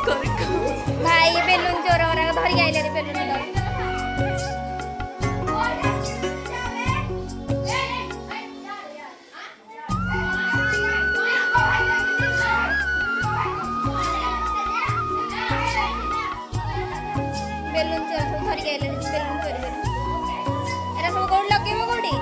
भाई बेलून चोर धरिक आइले बेलून बेलून चोर सब धरिक आइले बेलून चोरी एरा सब कोड लगेबो कोडी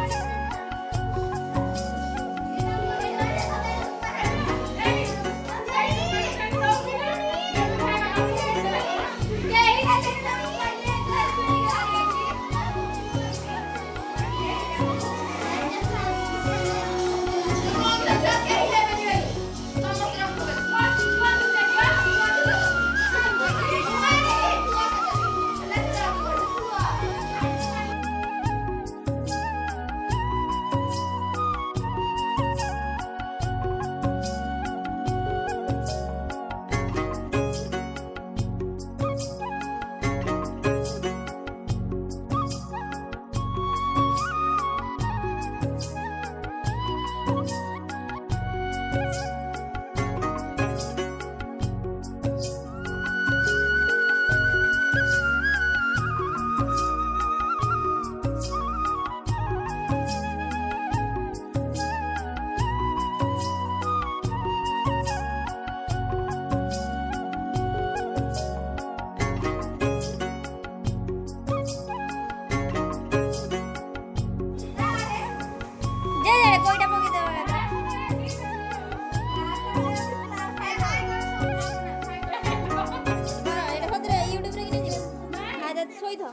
कोईटा पकी देबा एटा होतरे यूट्यूब रे कि नहीं आ सोई थ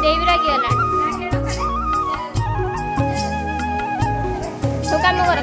देवरा गलानी तो काम कर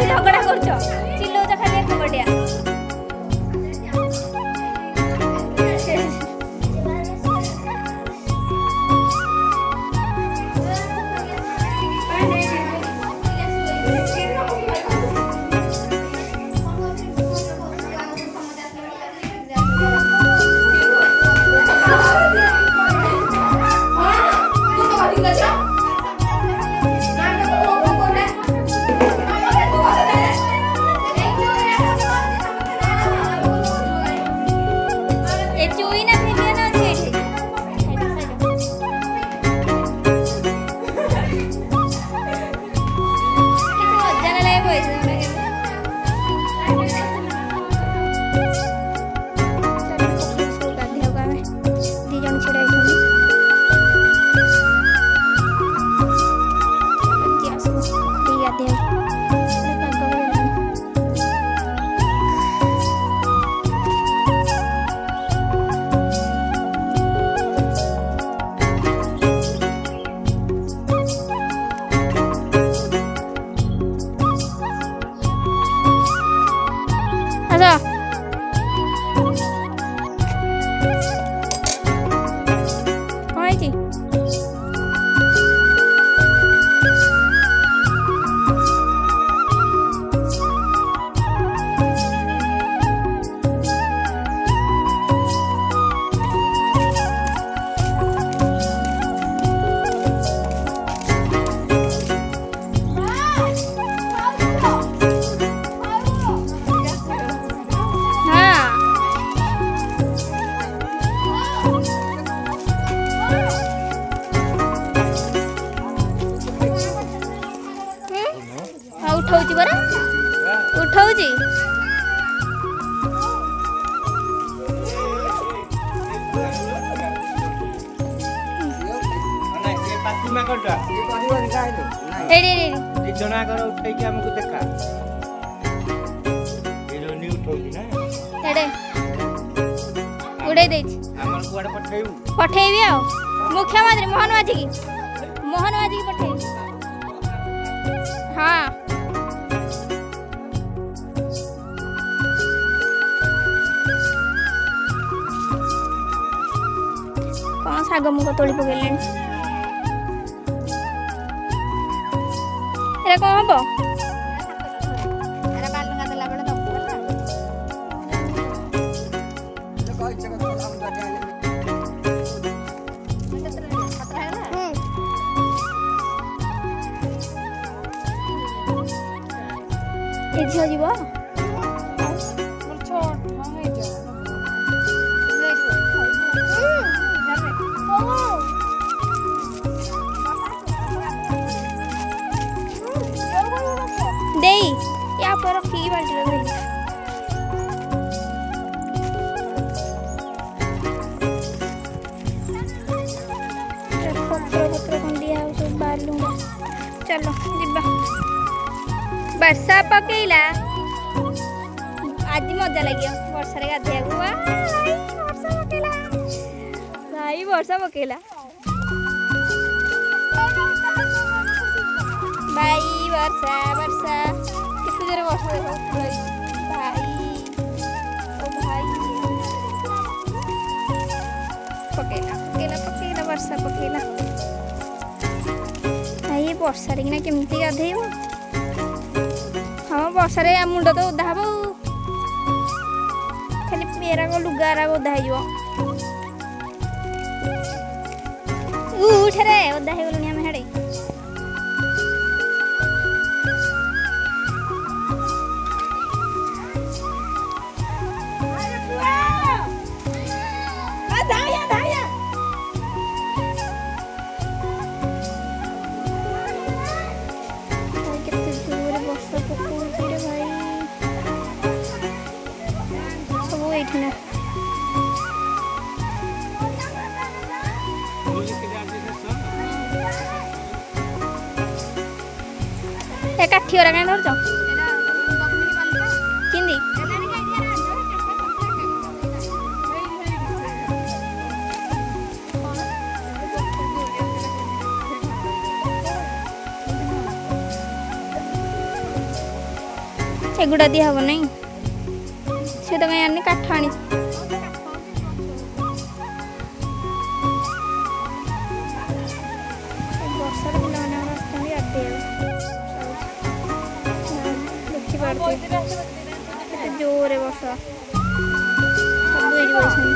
झगड़ा कर चिल्लो खाली बढ़िया ଉଠଉଛି ପରା ଉଠଉଛି। ଉଠେଇକି ଆମକୁ ଦେଖା ଉଡ଼େଇ ଦେଇଛି। କୁଆଡେ ପଠେଇବୁ? ପଠେଇବି ଆଉ ମୁଖ୍ୟମନ୍ତ୍ରୀ ମୋହନ ମାଝିକି ପଠେଇବି। ହଁ କଣ ଶାଗ ମୁଗ ତୋଳି ପକେଇଲେଣି। ଏରା କଣ ହବ? ଏ ଝିଅ ଯିବ ଦେଇ ୟା ଉପରେ ରଖିକି ବାଲ୍ଟିରେ ଧରିଲି। ପତ୍ର କଣ ଦିଆ ହବ ସବୁ ବାଲୁଙ୍ଗା। ଚାଲ ଯିବା। ବର୍ଷା ପକେଇଲା ଆଜି ମଜା ଲାଗିବ ବର୍ଷାରେ ଗାଧେଇବାକୁ। ଭାଇ ବର୍ଷା ପକେଇଲା ଭାଇ ବର୍ଷା କେତେ ଜୋରେ ବର୍ଷା ଭାଇ ଓ ଭାଇ ପକେଇଲା ବର୍ଷା ପକେଇଲା। ଭାଇ ବର୍ଷାରେ କିନା କେମିତି ଗାଧେଇବ? ହଁ ବର୍ଷାରେ ମୁଣ୍ଡ ତ ଓଦା ହବ ଖାଲି ଏରାକ ଲୁଗା ଓଦା ହେଇଯିବ। ଉଠରେ ଓଦା ହେଇଗଲୁଣି ଆମେ ହାଡ଼େ। କେତେ ଜୋରେ ବର୍ଷା ପକଉଛି ରେ ଭାଇ। ସବୁ ଏଇଠି ନା ଏ କାଠି ଗୁରା କାଇଁ ଧରୁଛ କିନ୍ତି? ଏଗୁଡ଼ା ଦିଆ ହବ ନାଇଁ ସେ ତ କାଇଁ ଆଣିନି କାଠ ଆଣିଛି। ବର୍ଷାରେ ପିଲାମାନେ ଆସିଛନ୍ତି ଦେଖିପାରୁଥିବେ କେତେ ଜୋରେ ବର୍ଷା ସବୁ ଏଇଠି ବସିଛନ୍ତି।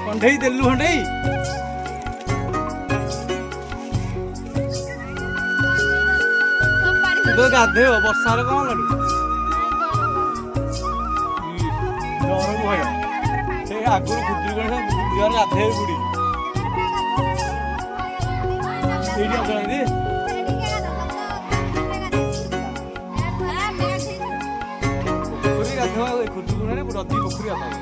କଣ୍ଢେଇ ଦେଲୁ ହଣ୍ଡେଇ ଗାଧେଇବ ବର୍ଷାରେ କଣ ହେଲାଣି ଡର ଭୟ ସେ ଆଗରୁ ଖୁଦୁରୁକୁଣୀ ଗାଧେଇ ବୁଡି ସେଇଠି ଅଛନ୍ତି ପୋଖରୀ ଗାଧେଇବା ଖୁଦୁରୁକୁଣୀରେ ନଦୀ ପୋଖରୀ ଗାଧେଇବା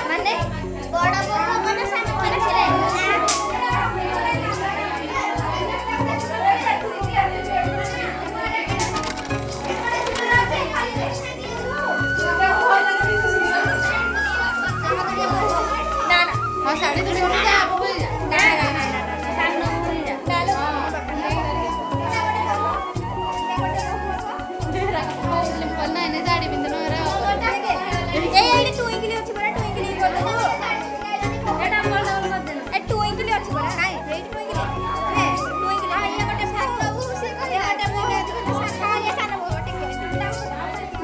ମାନେ ବଡ ମାନେ ସାନ ମାନେ ଥିଲେ साड़ी तो छोड़ जा आप बोल जा ना सामने मुड़ी जा डालो पन्ना ने साड़ी पिंदनो रे एडी टुइंकली अछि बड़ा टुइंकली कर दो एटा बोल कर देना ए टुइंकली अछि बड़ा हाय एडी टुइंकली हे टुइंकली हाय ये गोटे साथ बाबू से कहले एटा बोले साथ हाय साथ गोटे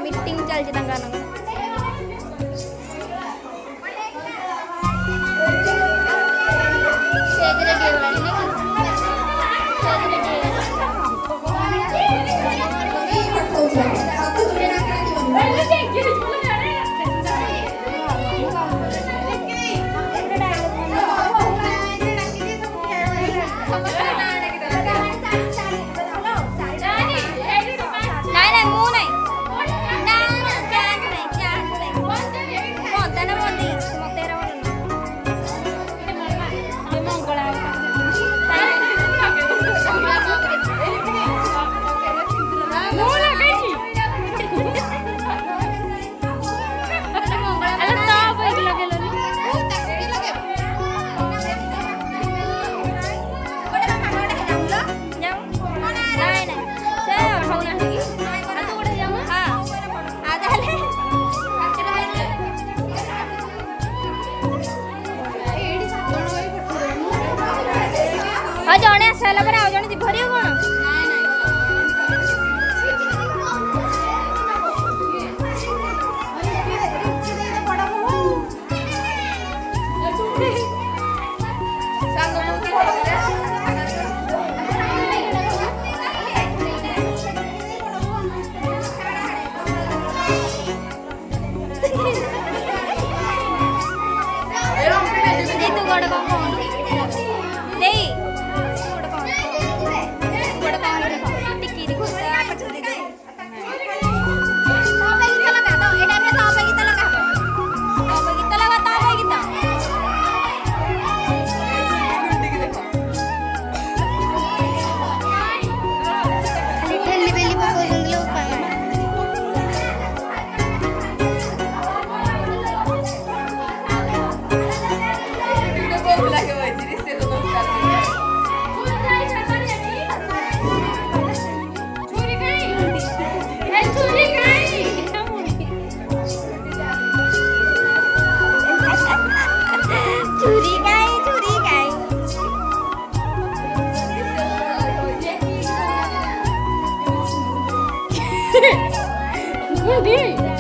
मीटिंग चल जे तंगा न सेजरे गेलानी ने हाँ जड़े आसाला पर आउ जड़े भर कौन Good.